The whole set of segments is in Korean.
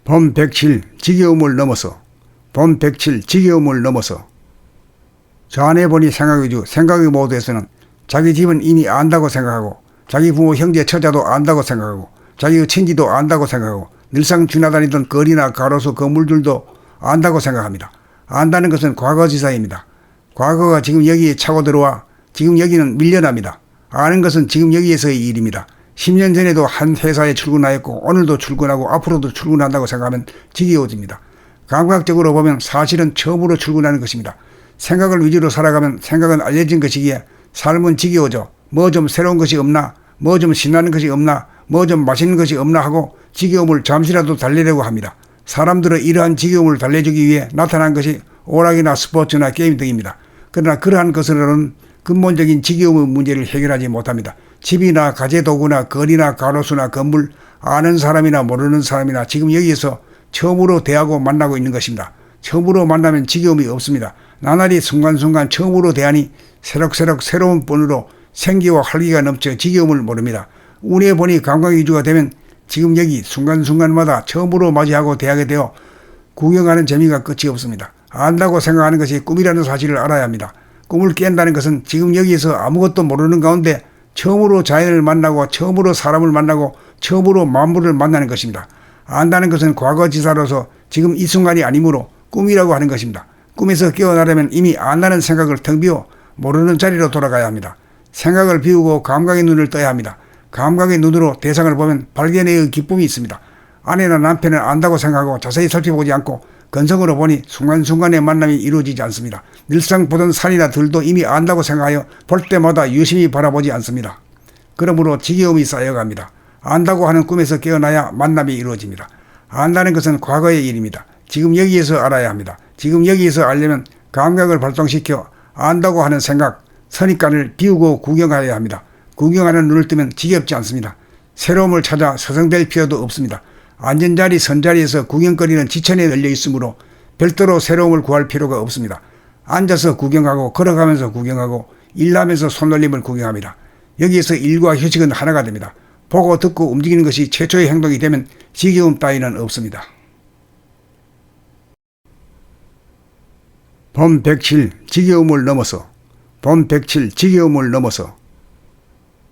봄 백칠 지겨움을 넘어서 봄 백칠 지겨움을 넘어서 저 안에 보니 생각 위주 생각의 모드에서는 자기 집은 이미 안다고 생각하고 자기 부모 형제 처자도 안다고 생각하고 자기 친지도 안다고 생각하고 늘상 지나다니던 거리나 가로수 건물들도 안다고 생각합니다. 안다는 것은 과거지사입니다. 과거가 지금 여기에 차고 들어와 지금 여기는 밀려납니다. 아는 것은 지금 여기에서의 일입니다. 10년 전에도 한 회사에 출근하였고 오늘도 출근하고 앞으로도 출근한다고 생각하면 지겨워집니다. 감각적으로 보면 사실은 처음으로 출근하는 것입니다. 생각을 위주로 살아가면 생각은 알려진 것이기에 삶은 지겨워져 뭐 좀 새로운 것이 없나, 뭐 좀 신나는 것이 없나, 뭐 좀 맛있는 것이 없나 하고 지겨움을 잠시라도 달래려고 합니다. 사람들은 이러한 지겨움을 달래주기 위해 나타난 것이 오락이나 스포츠나 게임 등입니다. 그러나 그러한 것으로는 근본적인 지겨움의 문제를 해결하지 못합니다. 집이나 가재도구나 거리나 가로수나 건물, 아는 사람이나 모르는 사람이나 지금 여기에서 처음으로 대하고 만나고 있는 것입니다. 처음으로 만나면 지겨움이 없습니다. 나날이 순간순간 처음으로 대하니 새록새록 새로운 본으로 생기와 활기가 넘쳐 지겨움을 모릅니다. 운에 보니 감각위주가 되면 지금 여기 순간순간마다 처음으로 맞이하고 대하게 되어 구경하는 재미가 끝이 없습니다. 안다고 생각하는 것이 꿈이라는 사실을 알아야 합니다. 꿈을 깬다는 것은 지금 여기에서 아무것도 모르는 가운데 처음으로 자연을 만나고 처음으로 사람을 만나고 처음으로 만물을 만나는 것입니다. 안다는 것은 과거지사로서 지금 이 순간이 아니므로 꿈이라고 하는 것입니다. 꿈에서 깨어나려면 이미 안다는 생각을 텅 비워 모르는 자리로 돌아가야 합니다. 생각을 비우고 감각의 눈을 떠야 합니다. 감각의 눈으로 대상을 보면 발견의 기쁨이 있습니다. 아내나 남편을 안다고 생각하고 자세히 살펴보지 않고 건성으로 보니 순간순간의 만남이 이루어지지 않습니다. 늘상 보던 산이나 들도 이미 안다고 생각하여 볼 때마다 유심히 바라보지 않습니다. 그러므로 지겨움이 쌓여갑니다. 안다고 하는 꿈에서 깨어나야 만남이 이루어집니다. 안다는 것은 과거의 일입니다. 지금 여기에서 알아야 합니다. 지금 여기에서 알려면 감각을 발동시켜 안다고 하는 생각, 선입관을 비우고 구경하여야 합니다. 구경하는 눈을 뜨면 지겹지 않습니다. 새로움을 찾아 서성될 필요도 없습니다. 앉은 자리 선 자리에서 구경거리는 지천에 널려 있으므로 별도로 새로움을 구할 필요가 없습니다. 앉아서 구경하고 걸어가면서 구경하고 일하면서 손놀림을 구경합니다. 여기에서 일과 휴식은 하나가 됩니다. 보고 듣고 움직이는 것이 최초의 행동이 되면 지겨움 따위는 없습니다. 봄 백칠 지겨움을 넘어서 봄 백칠 지겨움을 넘어서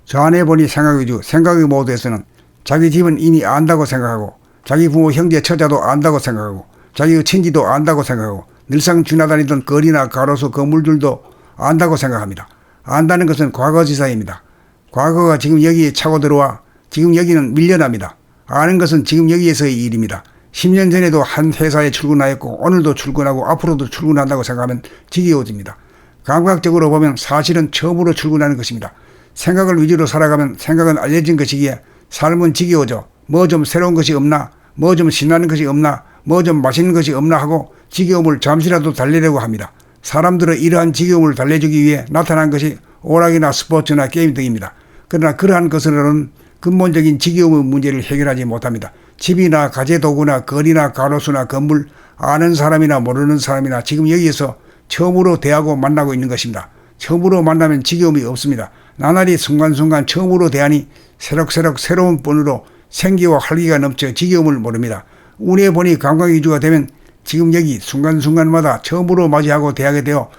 저 안에 보니 생각 위주 생각의 모드에서는 자기 집은 이미 안다고 생각하고 자기 부모 형제 처자도 안다고 생각하고 자기 친지도 안다고 생각하고 늘상 지나다니던 거리나 가로수 건물들도 안다고 생각합니다. 안다는 것은 과거지사입니다. 과거가 지금 여기에 차고 들어와 지금 여기는 밀려납니다. 아는 것은 지금 여기에서의 일입니다. 10년 전에도 한 회사에 출근하였고 오늘도 출근하고 앞으로도 출근한다고 생각하면 지겨워집니다. 감각적으로 보면 사실은 처음으로 출근하는 것입니다. 생각을 위주로 살아가면 생각은 알려진 것이기에 삶은 지겨워져 뭐 좀 새로운 것이 없나, 뭐 좀 신나는 것이 없나, 뭐 좀 맛있는 것이 없나 하고 지겨움을 잠시라도 달래려고 합니다. 사람들은 이러한 지겨움을 달래주기 위해 나타난 것이 오락이나 스포츠나 게임 등입니다. 그러나 그러한 것으로는 근본적인 지겨움의 문제를 해결하지 못합니다. 집이나 가재도구나 거리나 가로수나 건물, 아는 사람이나 모르는 사람이나 지금 여기에서 처음으로 대하고 만나고 있는 것입니다. 처음으로 만나면 지겨움이 없습니다. 나날이 순간순간 처음으로 대하니 새록새록 새로운 본으로 생기와 활기가 넘쳐 지겨움을 모릅니다. 운에 보니 감각위주가 되면 지금 여기 순간순간마다 처음으로 맞이하고 대하게 되어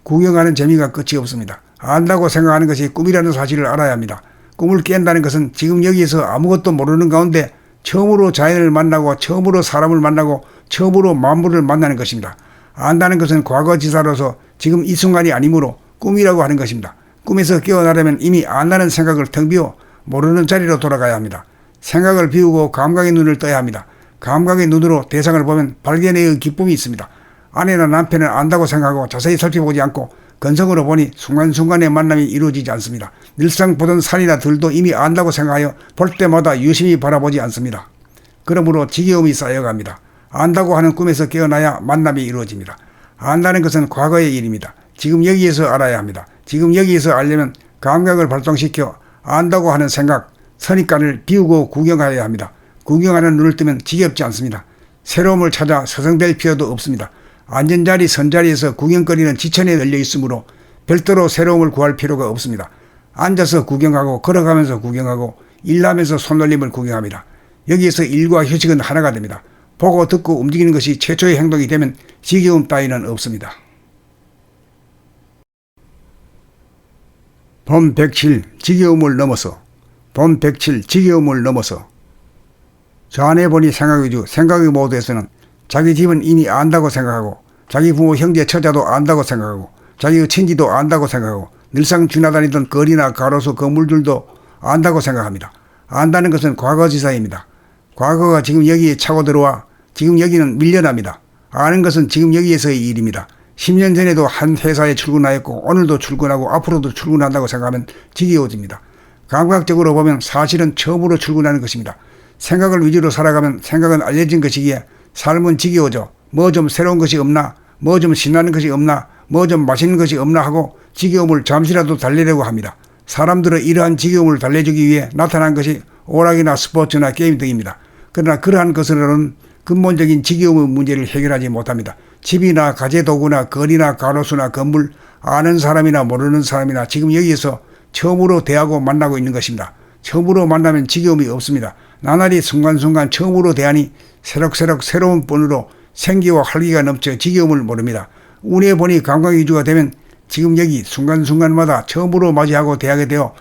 구경하는 재미가 끝이 없습니다. 안다고 생각하는 것이 꿈이라는 사실을 알아야 합니다. 꿈을 깬다는 것은 지금 여기에서 아무것도 모르는 가운데 처음으로 자연을 만나고 처음으로 사람을 만나고 처음으로 만물을 만나는 것입니다. 안다는 것은 과거지사로서 지금 이 순간이 아니므로 꿈이라고 하는 것입니다. 꿈에서 깨어나려면 이미 안다는 생각을 텅 비워 모르는 자리로 돌아가야 합니다. 생각을 비우고 감각의 눈을 떠야 합니다. 감각의 눈으로 대상을 보면 발견의 기쁨이 있습니다. 아내나 남편을 안다고 생각하고 자세히 살펴보지 않고 건성으로 보니 순간순간의 만남이 이루어지지 않습니다. 늘상 보던 산이나 들도 이미 안다고 생각하여 볼 때마다 유심히 바라보지 않습니다. 그러므로 지겨움이 쌓여갑니다. 안다고 하는 꿈에서 깨어나야 만남이 이루어집니다. 안다는 것은 과거의 일입니다. 지금 여기에서 알아야 합니다. 지금 여기에서 알려면 감각을 발동시켜 안다고 하는 생각, 선입관을 비우고 구경하여야 합니다. 구경하는 눈을 뜨면 지겹지 않습니다. 새로움을 찾아 서성될 필요도 없습니다. 앉은 자리 선 자리에서 구경거리는 지천에 널려 있으므로 별도로 새로움을 구할 필요가 없습니다. 앉아서 구경하고 걸어가면서 구경하고 일하면서 손놀림을 구경합니다. 여기에서 일과 휴식은 하나가 됩니다. 보고 듣고 움직이는 것이 최초의 행동이 되면 지겨움 따위는 없습니다. 본 107 지겨움을 넘어서 본 107 지겨움을 넘어서 저 안에 보니 생각이죠. 생각의 모드에서는 자기 집은 이미 안다고 생각하고 자기 부모 형제 처자도 안다고 생각하고 자기의 친지도 안다고 생각하고 늘상 지나다니던 거리나 가로수 건물들도 안다고 생각합니다. 안다는 것은 과거지사입니다. 과거가 지금 여기에 차고 들어와 지금 여기는 밀려납니다. 아는 것은 지금 여기에서의 일입니다. 10년 전에도 한 회사에 출근하였고 오늘도 출근하고 앞으로도 출근한다고 생각하면 지겨워집니다. 감각적으로 보면 사실은 처음으로 출근하는 것입니다. 생각을 위주로 살아가면 생각은 알려진 것이기에 삶은 지겨워져 뭐 좀 새로운 것이 없나, 뭐 좀 신나는 것이 없나, 뭐 좀 맛있는 것이 없나 하고 지겨움을 잠시라도 달래려고 합니다. 사람들은 이러한 지겨움을 달래주기 위해 나타난 것이 오락이나 스포츠나 게임 등입니다. 그러나 그러한 것으로는 근본적인 지겨움의 문제를 해결하지 못합니다. 집이나 가재도구나 거리나 가로수나 건물, 아는 사람이나 모르는 사람이나 지금 여기에서 처음으로 대하고 만나고 있는 것입니다. 처음으로 만나면 지겨움이 없습니다. 나날이 순간순간 처음으로 대하니 새록새록 새로운 본으로 생기와 활기가 넘쳐 지겨움을 모릅니다. 운에 보니 감각이주가 되면 지금 여기 순간순간마다 처음으로 맞이하고 대하게 되어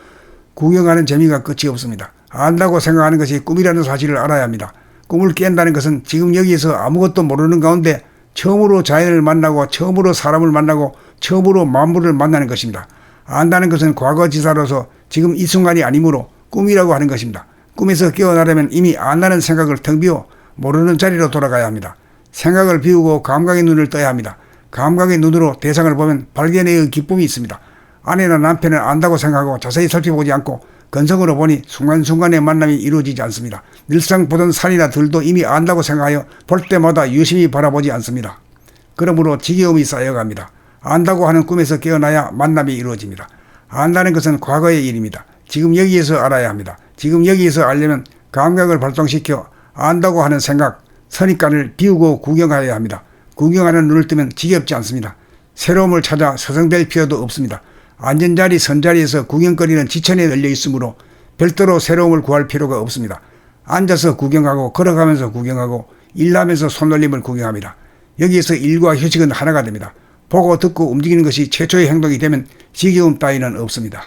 구경하는 재미가 끝이 없습니다. 안다고 생각하는 것이 꿈이라는 사실을 알아야 합니다. 꿈을 깬다는 것은 지금 여기에서 아무것도 모르는 가운데 처음으로 자연을 만나고 처음으로 사람을 만나고 처음으로 만물을 만나는 것입니다. 안다는 것은 과거지사로서 지금 이 순간이 아니므로 꿈이라고 하는 것입니다. 꿈에서 깨어나려면 이미 안다는 생각을 텅 비워 모르는 자리로 돌아가야 합니다. 생각을 비우고 감각의 눈을 떠야 합니다. 감각의 눈으로 대상을 보면 발견의 기쁨이 있습니다. 아내나 남편을 안다고 생각하고 자세히 살펴보지 않고 건성으로 보니 순간순간의 만남이 이루어지지 않습니다. 늘상 보던 산이나 들도 이미 안다고 생각하여 볼 때마다 유심히 바라보지 않습니다. 그러므로 지겨움이 쌓여갑니다. 안다고 하는 꿈에서 깨어나야 만남이 이루어집니다. 안다는 것은 과거의 일입니다. 지금 여기에서 알아야 합니다. 지금 여기에서 알려면 감각을 발동시켜 안다고 하는 생각, 선입관을 비우고 구경하여야 합니다. 구경하는 눈을 뜨면 지겹지 않습니다. 새로움을 찾아 서성될 필요도 없습니다. 앉은 선자리에서 구경거리는 지천에 널려 있으므로 별도로 새로움을 구할 필요가 없습니다. 앉아서 구경하고 걸어가면서 구경하고 일하면서 손놀림을 구경합니다. 여기에서 일과 휴식은 하나가 됩니다. 보고 듣고 움직이는 것이 최초의 행동이 되면 지겨움 따위는 없습니다.